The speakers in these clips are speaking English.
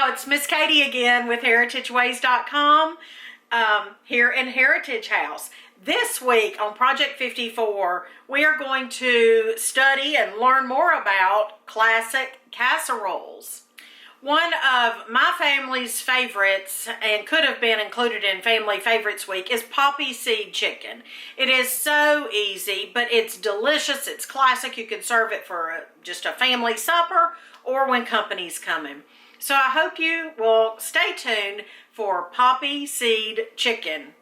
y'all, it's Miss Katie again with HeritageWays.com here in Heritage House. This week on Project 54, we are going to study and learn more about classic casseroles. One of my family's favorites, and could have been included in Family Favorites Week, is poppy seed chicken. It is so easy, but it's delicious. It's classic. You can serve it for just a family supper or when company's coming. So I hope you will stay tuned for poppy seed chicken.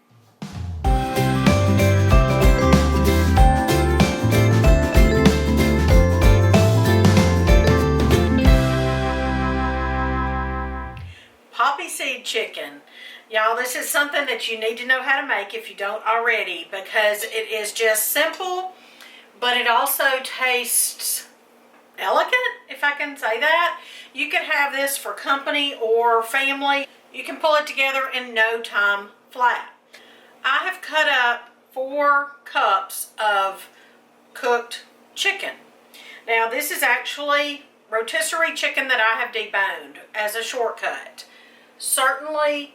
Poppy seed chicken. Y'all, this is something that you need to know how to make if you don't already, because it is just simple, but it also tastes elegant, if I can say that. You can have this for company or family. You can pull it together in no time flat. I have cut up 4 cups of cooked chicken. Now, this is actually rotisserie chicken that I have deboned as a shortcut. Certainly,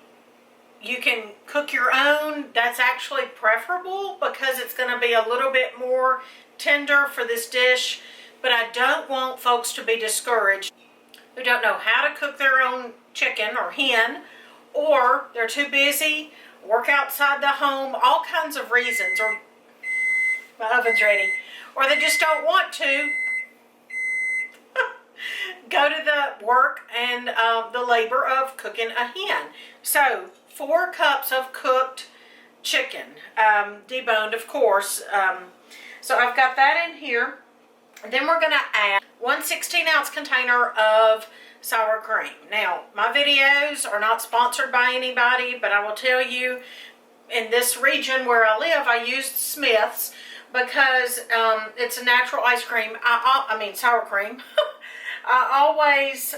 you can cook your own. That's actually preferable because it's going to be a little bit more tender for this dish. But I don't want folks to be discouraged who don't know how to cook their own chicken or hen, or they're too busy, work outside the home, all kinds of reasons, or my oven's ready, or they just don't want to go to the work and the labor of cooking a hen. So 4 cups of cooked chicken, deboned of course. So I've got that in here. And then we're going to add 1 16-ounce container of sour cream. Now, my videos are not sponsored by anybody, but I will tell you, in this region where I live, I used Smith's because it's a natural ice cream. I mean sour cream. I always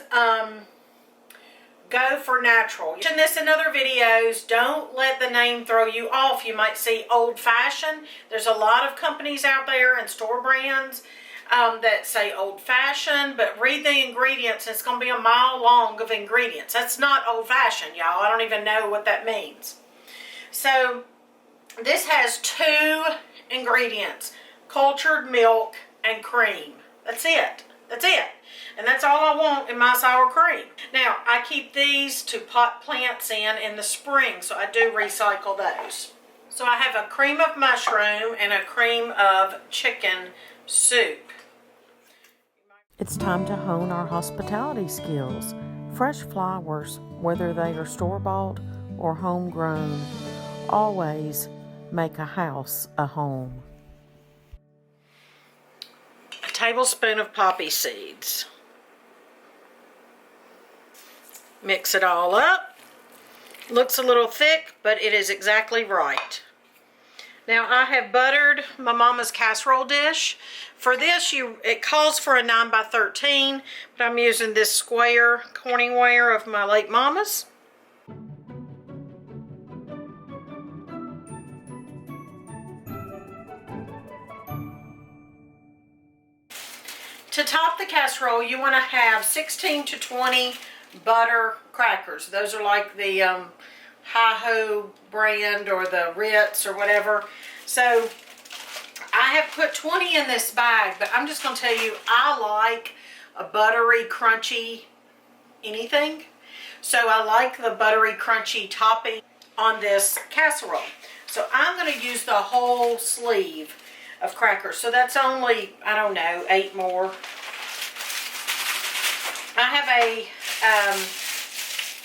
go for natural. I mentioned this in other videos. Don't let the name throw you off. You might see old-fashioned. There's a lot of companies out there and store brands that say old-fashioned, but read the ingredients. It's going to be a mile long of ingredients. That's not old-fashioned, y'all. I don't even know what that means. So this has 2 ingredients: cultured milk and cream. That's it. That's it. And that's all I want in my sour cream. Now, I keep these to pot plants in the spring, so I do recycle those. So I have a cream of mushroom and a cream of chicken soup. It's time to hone our hospitality skills. Fresh flowers, whether they are store-bought or homegrown, always make a house a home. A tablespoon of poppy seeds. Mix it all up. Looks a little thick, but it is exactly right. Now I have buttered my mama's casserole dish. For this, it calls for a 9 by 13, but I'm using this square Corningware of my late mama's. To top the casserole, you want to have 16 to 20 butter crackers. Those are like the Hi-Ho brand or the Ritz or whatever. So I have put 20 in this bag, but I'm just going to tell you, I like a buttery, crunchy anything. So I like the buttery, crunchy topping on this casserole. So I'm going to use the whole sleeve of crackers. So that's only, I don't know, 8 more. I have a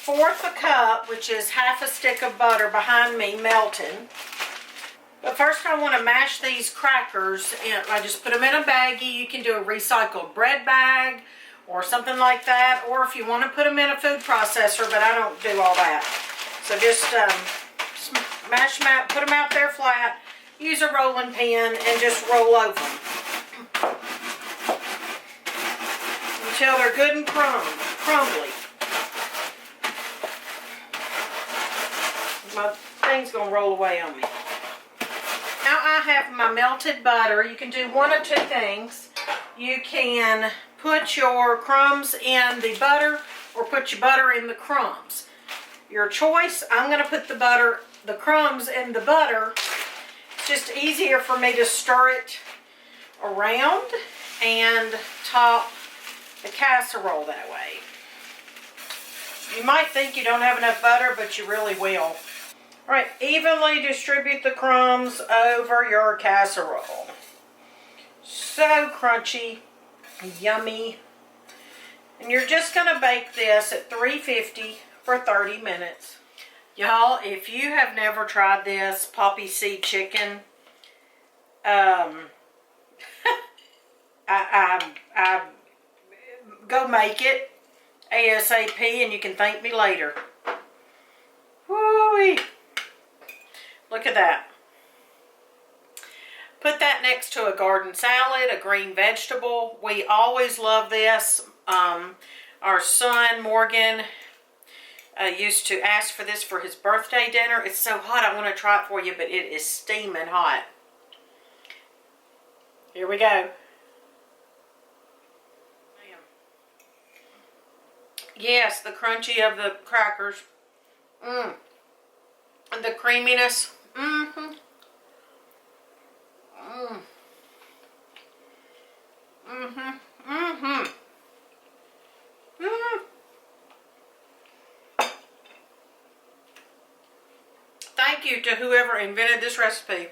1/4 a cup, which is half a stick of butter behind me melting. But first I want to mash these crackers, and I just put them in a baggie. You can do a recycled bread bag or something like that, or if you want to put them in a food processor, but I don't do all that. So just mash them out, put them out there flat, use a rolling pin, and just roll over them until they're good and crumbly. My thing's going to roll away on me. Now I have my melted butter. You can do one of 2 things. You can put your crumbs in the butter, or put your butter in the crumbs. Your choice. I'm going to put the crumbs in the butter. It's just easier for me to stir it around and top the casserole that way. You might think you don't have enough butter, but you really will. All right, evenly distribute the crumbs over your casserole. So crunchy, yummy. And you're just gonna bake this at 350 for 30 minutes. Y'all, if you have never tried this poppy seed chicken, I go make it ASAP and you can thank me later. Woo-wee. Look at that. Put that next to a garden salad, a green vegetable. We always love this. Our son, Morgan, used to ask for this for his birthday dinner. It's so hot, I want to try it for you, but it is steaming hot. Here we go. Yes, the crunchy of the crackers. And the creaminess. Mm-hmm. Thank you to whoever invented this recipe.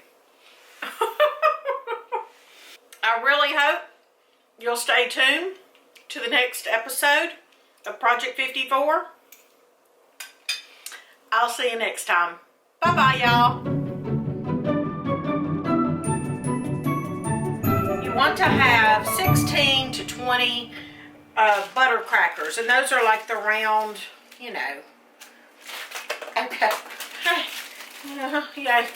I really hope you'll stay tuned to the next episode of Project 54. I'll see you next time. Bye-bye, y'all. You want to have 16 to 20 butter crackers, and those are like the round, you know. Okay. Yeah.